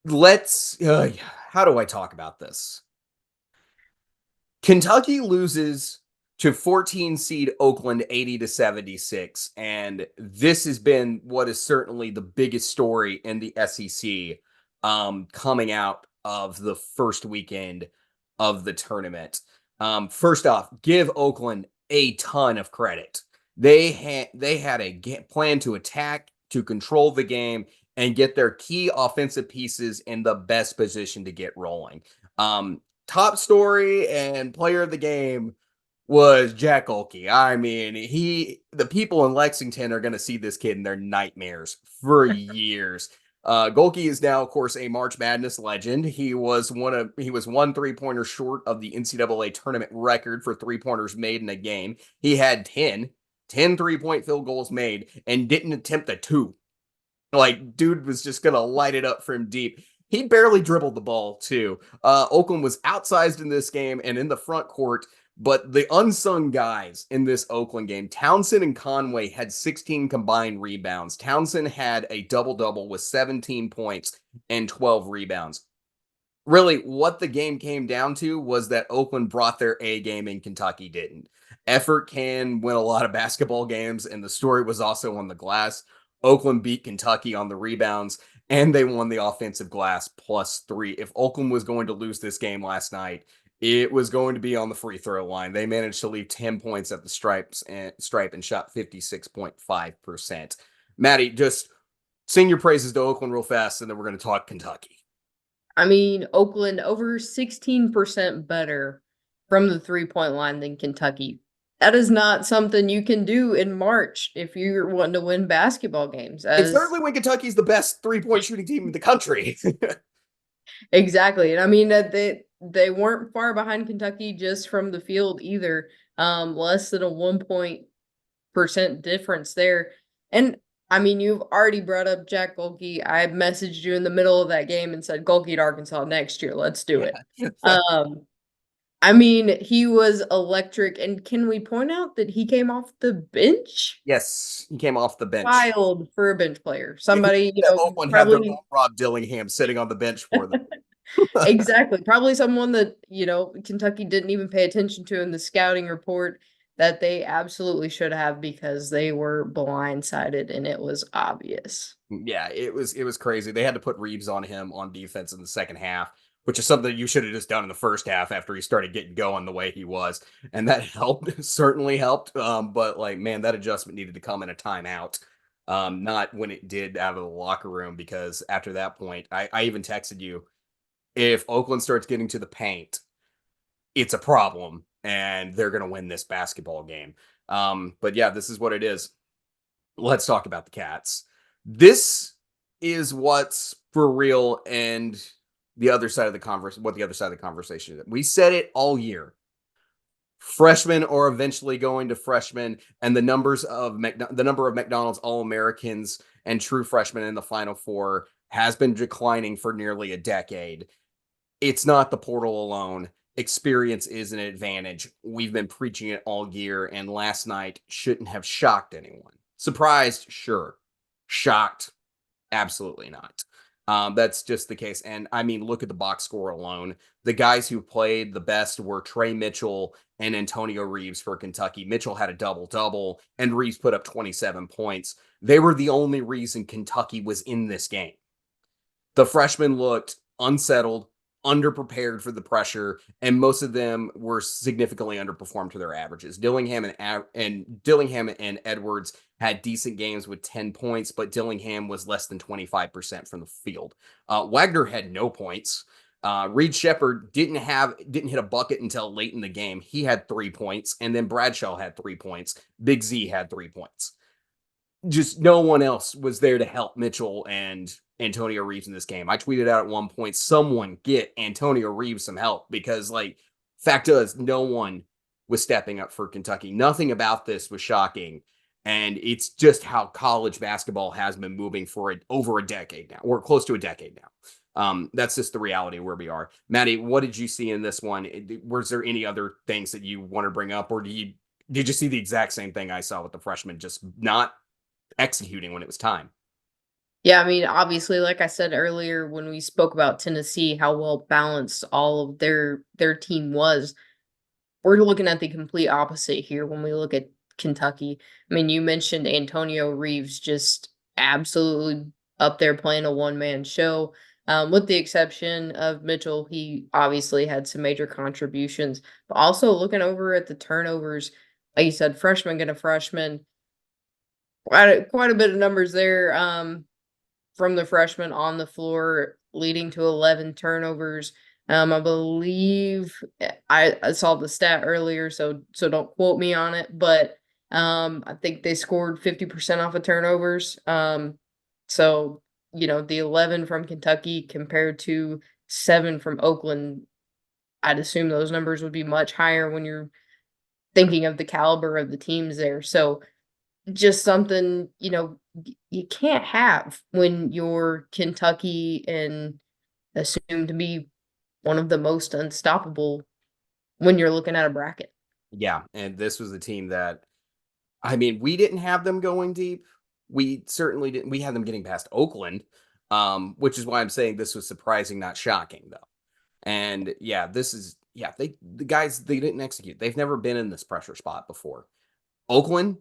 let's how do I talk about this? Kentucky loses to 14 seed Oakland 80-76, and this has been what is certainly the biggest story in the SEC coming out of the first weekend of the tournament. First off, give Oakland a ton of credit. They had a plan to attack, to control the game, and get their key offensive pieces in the best position to get rolling. Top story and player of the game was Jack Olke. I mean, the people in Lexington are going to see this kid in their nightmares for years. Golke is now, of course, a March Madness legend. He was one 3-pointer short of the NCAA tournament record for 3-pointers made in a game. He had 10 3-point field goals made and didn't attempt a two. Like, dude was just gonna light it up from deep. He barely dribbled the ball too. Oakland was outsized in this game and in the front court, but the unsung guys in this Oakland game, Townsend and Conway had 16 combined rebounds. Townsend had a double-double with 17 points and 12 rebounds. Really, what the game came down to was that Oakland brought their A game and Kentucky didn't. Effort can win a lot of basketball games, and the story was also on the glass. Oakland beat Kentucky on the rebounds, and they won the offensive glass +3. If Oakland was going to lose this game last night, it was going to be on the free throw line. They managed to leave 10 points at the stripe and shot 56.5%. Maddie, just sing your praises to Oakland real fast, and then we're going to talk Kentucky. I mean, Oakland over 16% better from the 3-point line than Kentucky. That is not something you can do in March if you're wanting to win basketball games. It's As certainly when Kentucky's the best 3-point shooting team in the country. exactly, and I mean that they weren't far behind Kentucky just from the field either. Less than a 1% difference there, and I mean, you've already brought up Jack Golke. I messaged you in the middle of that game and said, Golke to Arkansas next year. Let's do it. Yeah. I mean, he was electric. And can we point out that he came off the bench? Yes, he came off the bench. Wild for a bench player. Who Somebody, that Oakland had their own probably Rob Dillingham sitting on the bench for them. exactly. Probably someone that, Kentucky didn't even pay attention to in the scouting report that they absolutely should have because they were blindsided and it was obvious. Yeah, it was crazy. They had to put Reeves on him on defense in the second half, which is something you should have just done in the first half after he started getting going the way he was, and that helped. Certainly helped. But like, man, that adjustment needed to come in a timeout. Not when it did out of the locker room, because after that point, I even texted you, if Oakland starts getting to the paint, it's a problem, and they're going to win this basketball game. But yeah, this is what it is. Let's talk about the Cats. This is what's for real, and the other side of the what the other side of the conversation is. We said it all year. Freshmen are eventually going to freshmen, and the number of McDonald's All-Americans and true freshmen in the Final Four has been declining for nearly a decade. It's not the portal alone. Experience is an advantage. We've been preaching it all year, and last night shouldn't have shocked anyone. Surprised, sure. Shocked, absolutely not. That's just the case. And I mean, look at the box score alone. The guys who played the best were Trey Mitchell and Antonio Reeves for Kentucky. Mitchell had a double-double, and Reeves put up 27 points. They were the only reason Kentucky was in this game. The freshmen looked unsettled, underprepared for the pressure, and most of them were significantly underperformed to their averages. Dillingham and Edwards had decent games with 10 points, but Dillingham was less than 25% from the field. Wagner had no points. Reed Shepherd didn't hit a bucket until late in the game. He had 3 points, and then Bradshaw had 3 points. Big Z had 3 points. Just no one else was there to help Mitchell and Antonio Reeves in this game. I tweeted out at one point, someone get Antonio Reeves some help, because, like, fact is, no one was stepping up for Kentucky. Nothing about this was shocking. And it's just how college basketball has been moving for over a decade now, or close to a decade now. That's just the reality where we are. Maddie, what did you see in this one? Was there any other things that you want to bring up, or did you see the exact same thing I saw with the freshmen just not executing when it was time? Yeah, I mean, obviously, like I said earlier when we spoke about Tennessee, how well balanced all of their team was. We're looking at the complete opposite here when we look at Kentucky. I mean, you mentioned Antonio Reeves just absolutely up there playing a one-man show. With the exception of Mitchell, he obviously had some major contributions. But also looking over at the turnovers, like you said, freshman gonna freshman, quite a bit of numbers there. From the freshman on the floor, leading to 11 turnovers. I believe I saw the stat earlier, so don't quote me on it, but I think they scored 50% off of turnovers. So the 11 from Kentucky compared to 7 from Oakland, I'd assume those numbers would be much higher when you're thinking of the caliber of the teams there. So just something, you can't have when you're Kentucky and assumed to be one of the most unstoppable when you're looking at a bracket. Yeah, and this was a team that, I mean, we didn't have them going deep. We certainly didn't. We had them getting past Oakland, which is why I'm saying this was surprising, not shocking, though. And yeah, the guys, they didn't execute. They've never been in this pressure spot before. Oakland,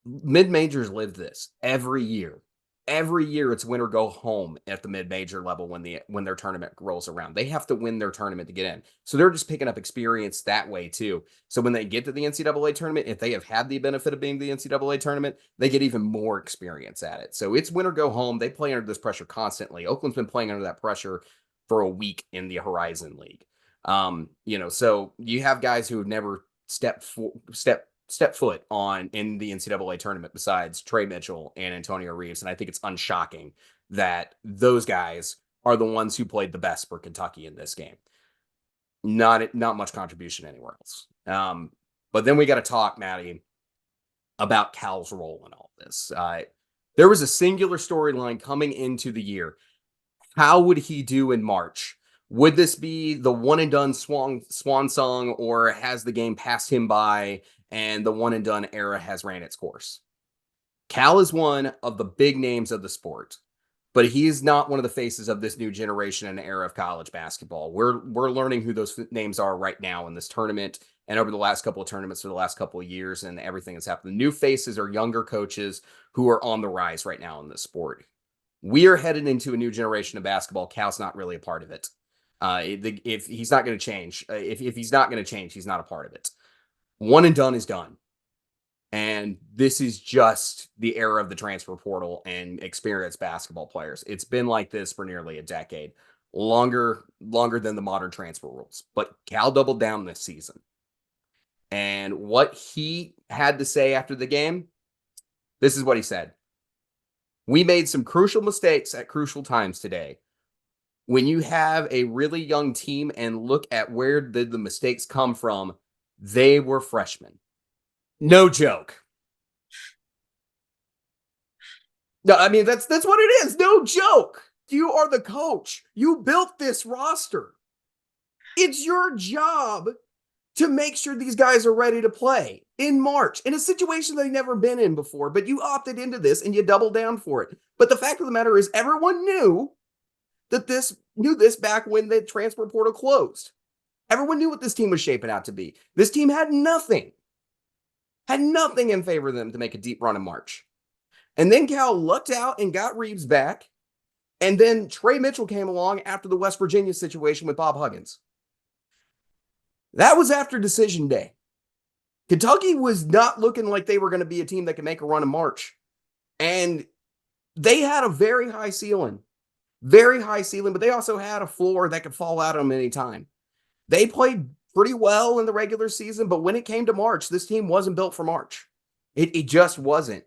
mid-majors live this every year. Every year it's win or go home at the mid-major level when their tournament rolls around. They have to win their tournament to get in. So they're just picking up experience that way too. So when they get to the NCAA tournament, if they have had the benefit of being the NCAA tournament, they get even more experience at it. So it's win or go home. They play under this pressure constantly. Oakland's been playing under that pressure for a week in the Horizon League. So you have guys who have never step foot on in the NCAA tournament besides Trey Mitchell and Antonio Reeves. And I think it's unshocking that those guys are the ones who played the best for Kentucky in this game. Not much contribution anywhere else. But then we got to talk, Maddie, about Cal's role in all this. There was a singular storyline coming into the year. How would he do in March? Would this be the one and done swan song, or has the game passed him by and the one and done era has ran its course? Cal is one of the big names of the sport, but he is not one of the faces of this new generation and era of college basketball. We're learning who those names are right now in this tournament and over the last couple of tournaments for the last couple of years and everything that's happened. The new faces are younger coaches who are on the rise right now in this sport. We are headed into a new generation of basketball. Cal's not really a part of it. If he's not going to change, if he's not going to change, he's not a part of it. One and done is done. And this is just the era of the transfer portal and experienced basketball players. It's been like this for nearly a decade, longer than the modern transfer rules. But Cal doubled down this season. And what he had to say after the game, this is what he said. We made some crucial mistakes at crucial times today. When you have a really young team and look at where did the mistakes come from, they were freshmen. No joke. No, I mean, that's what it is. No joke. You are the coach. You built this roster. It's your job to make sure these guys are ready to play in March in a situation they've never been in before. But you opted into this and you doubled down for it. But the fact of the matter is, everyone knew this back when the transfer portal closed. Everyone knew what this team was shaping out to be. This team had nothing in favor of them to make a deep run in March. And then Cal lucked out and got Reeves back. And then Trey Mitchell came along after the West Virginia situation with Bob Huggins. That was after decision day. Kentucky was not looking like they were going to be a team that could make a run in March. And they had a very high ceiling, but they also had a floor that could fall out on them anytime. They played pretty well in the regular season, but when it came to March, this team wasn't built for March. It just wasn't.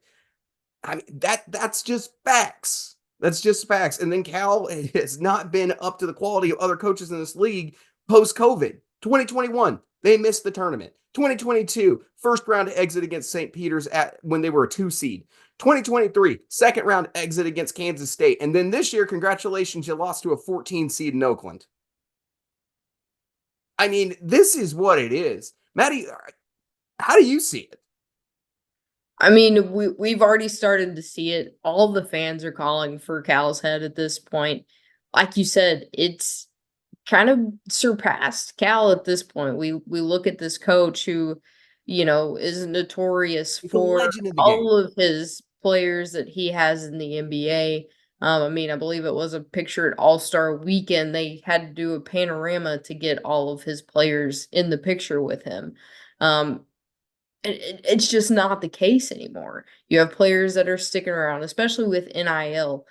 I mean, that's just facts. That's just facts. And then Cal has not been up to the quality of other coaches in this league post-COVID. 2021, they missed the tournament. 2022, first round exit against St. Peter's when they were a 2 seed. 2023, second round exit against Kansas State. And then this year, congratulations, you lost to a 14 seed in Oakland. I mean, this is what it is. Maddie, how do you see it? I mean, we've already started to see it. All the fans are calling for Cal's head at this point. Like you said, it's kind of surpassed Cal at this point. We look at this coach who, is notorious He's a for legend in the game. all of his players that he has in the NBA. I mean, I believe it was a picture at All-Star Weekend. They had to do a panorama to get all of his players in the picture with him. Um, it's just not the case anymore. You have players that are sticking around, especially with NIL.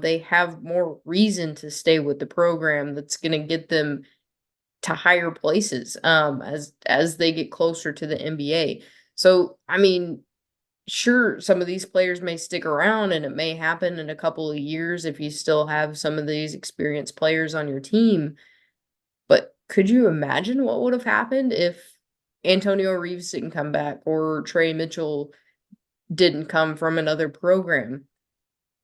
They have more reason to stay with the program that's going to get them to higher places as they get closer to the NBA. So, I mean, sure, some of these players may stick around, and it may happen in a couple of years if you still have some of these experienced players on your team. But could you imagine what would have happened if Antonio Reeves didn't come back or Trey Mitchell didn't come from another program?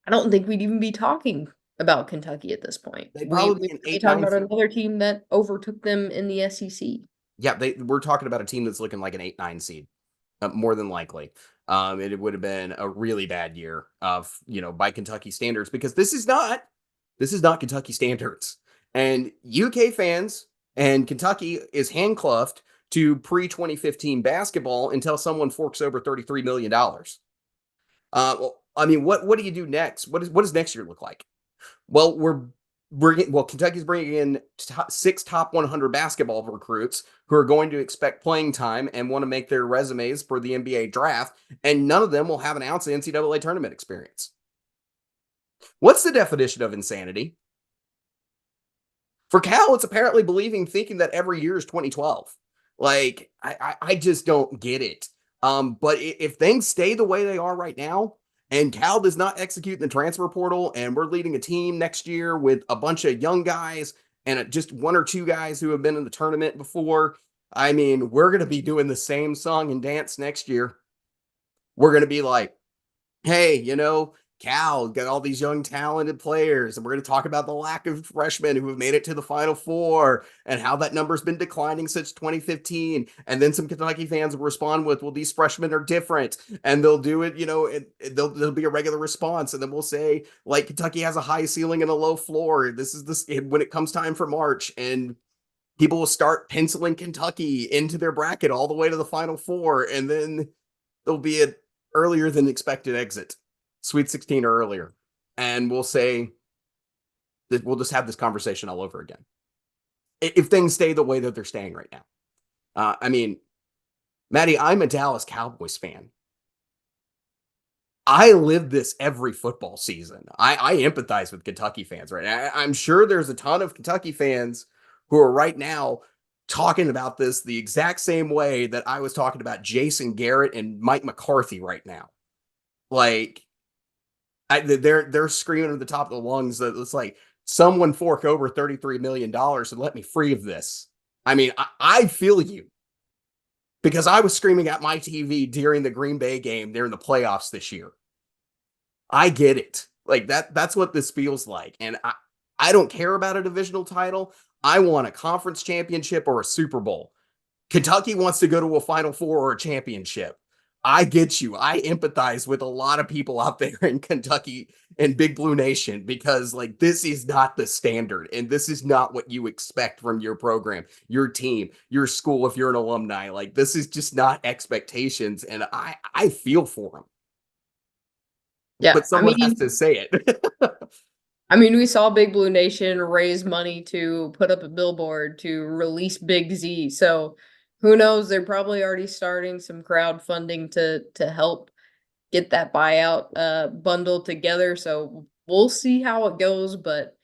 I don't think we'd even be talking about Kentucky at this point. They'd We probably we'd be an be eight, talking nine about seed. another team that overtook them in the SEC. Yeah, we're talking about a team that's looking like an 8-9 seed, more than likely. It would have been a really bad year of, by Kentucky standards, because this is not Kentucky standards. And UK fans and Kentucky is handcuffed to pre-2015 basketball until someone forks over $33 million. Well, I mean, what do you do next? What does next year look like? Well, Kentucky's bringing in 6 top 100 basketball recruits who are going to expect playing time and want to make their resumes for the NBA draft, and none of them will have an ounce of NCAA tournament experience. What's the definition of insanity? For Cal, it's apparently thinking that every year is 2012. Like, I just don't get it. But if things stay the way they are right now, and Cal does not execute in the transfer portal, and we're leading a team next year with a bunch of young guys and just 1 or 2 guys who have been in the tournament before, I mean, we're going to be doing the same song and dance next year. We're going to be like, hey, Cal got all these young talented players, and we're going to talk about the lack of freshmen who have made it to the Final Four and how that number's been declining since 2015. And then some Kentucky fans will respond with, well, these freshmen are different, and they'll do it, there'll be a regular response. And then we'll say, like, Kentucky has a high ceiling and a low floor. This is this when it comes time for March, and people will start penciling Kentucky into their bracket all the way to the Final Four, and then there'll be an earlier than expected exit, Sweet 16 or earlier, and we'll say that we'll just have this conversation all over again if things stay the way that they're staying right now. I mean, Maddie, I'm a Dallas Cowboys fan. I live this every football season. I empathize with Kentucky fans, right? I'm sure there's a ton of Kentucky fans who are right now talking about this the exact same way that I was talking about Jason Garrett and Mike McCarthy right now. Like, they're screaming at the top of the lungs that it's like, someone fork over $33 million and let me free of this. I mean, I feel you, because I was screaming at my TV during the Green Bay game during the playoffs this year. I get it. Like, that's what this feels like. And I don't care about a divisional title. I want a conference championship or a Super Bowl. Kentucky wants to go to a Final Four or a championship. I get you. I empathize with a lot of people out there in Kentucky and Big Blue Nation, because, like, this is not the standard, and this is not what you expect from your program, your team, your school if you're an alumni. Like, this is just not expectations, and I feel for them. Yeah, But someone has to say it. we saw Big Blue Nation raise money to put up a billboard to release Big Z. So who knows? They're probably already starting some crowdfunding to help get that buyout bundle together. So we'll see how it goes, but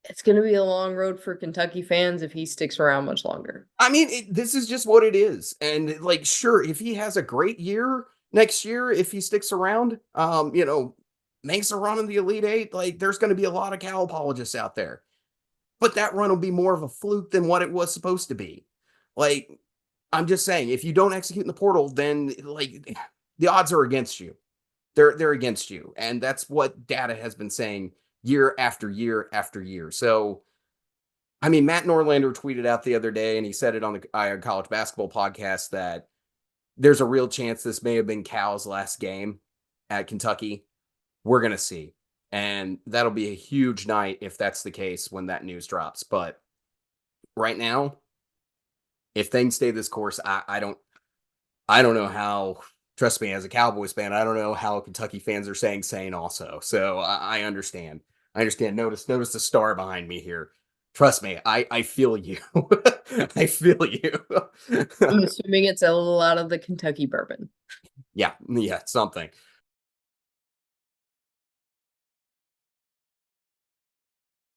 it's going to be a long road for Kentucky fans if he sticks around much longer. I mean, this is just what it is. And, like, sure, if he has a great year next year, if he sticks around, makes a run in the Elite Eight, like, there's going to be a lot of Cal apologists out there. But that run will be more of a fluke than what it was supposed to be. Like, I'm just saying, if you don't execute in the portal, then, like, the odds are against you. They're against you. And that's what data has been saying year after year after year. So, I mean, Matt Norlander tweeted out the other day, and he said it on the College Basketball Podcast, that there's a real chance this may have been Cal's last game at Kentucky. We're going to see. And that'll be a huge night if that's the case when that news drops. But right now, if things stay this course, I don't know how, trust me, as a Cowboys fan, I don't know how Kentucky fans are saying sane also. So I understand. I understand. Notice the star behind me here. Trust me, I feel you. I feel you. I'm assuming it's a lot of the Kentucky bourbon. Yeah, something.